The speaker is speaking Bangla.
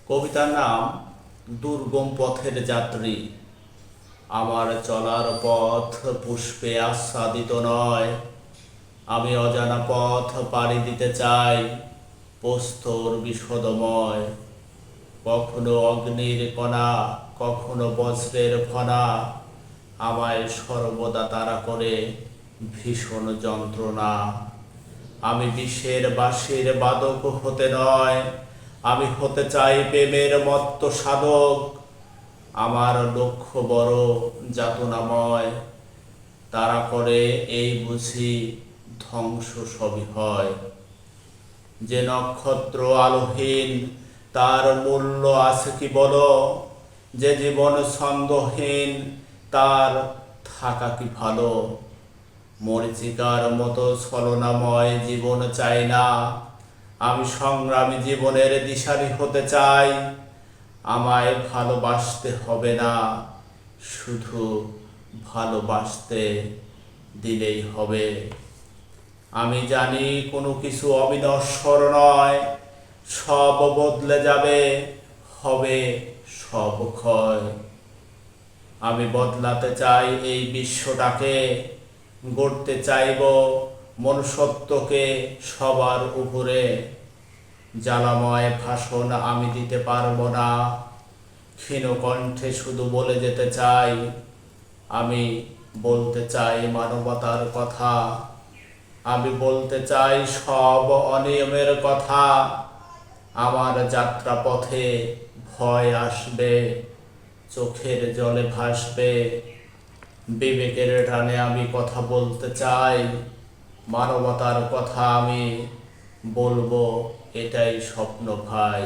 কবিতার নাম দুর্গম পথের যাত্রী। আমার চলার পথ পুষ্পে আচ্ছাদিত নয়, আমি অজানা পথ পাড়ি দিতে চাই, প্রস্তর বিশদময়। কখনো অগ্নির কণা, কখনো বজ্রের ফণা, আমায় সর্বদা তাড়া করে ভীষণ যন্ত্রণা। আমি বিশ্বের বাঁশির বাদক হতে নয়, আমি হতে চাই প্রেমের মত্ত সাধক। আমার লক্ষ্য বড় যাতনাময়, তারা করে এই বুঝি ধ্বংস সবই হয়। যে নক্ষত্র আলোহীন, তার মূল্য আছে কি বলো? যে জীবন ছন্দহীন, তার থাকা কি ভালো? মরীচিকার মতো ছলনাময় জীবন চাই না, আমি সংগ্রামী জীবনের দিশারি হতে চাই। আমায় ভালোবাসতে হবে না, শুধু ভালোবাসতে দিলেই হবে। আমি জানি কোনো কিছু অবিনশ্বর নয়, সব বদলে যাবে, হবে সব ক্ষয়। আমি বদলাতে চাই এই বিশ্বটাকে, গড়তে চাইব মনুষ্যত্বকে সবার উপরে। জ্বালাময় ভাষণ আমি দিতে পারবো না, ক্ষীণ কণ্ঠে শুধু বলে যেতে চাই। আমি বলতে চাই মানবতার কথা, আমি বলতে চাই সব অনিয়মের কথা। আমার যাত্রা পথে ভয় আসবে, চোখের জলে ভাসবে, বিবেকের টানে আমি কথা বলতে চাই। মানবতার কথা আমি বলবো, এটাই স্বপ্ন ভাই।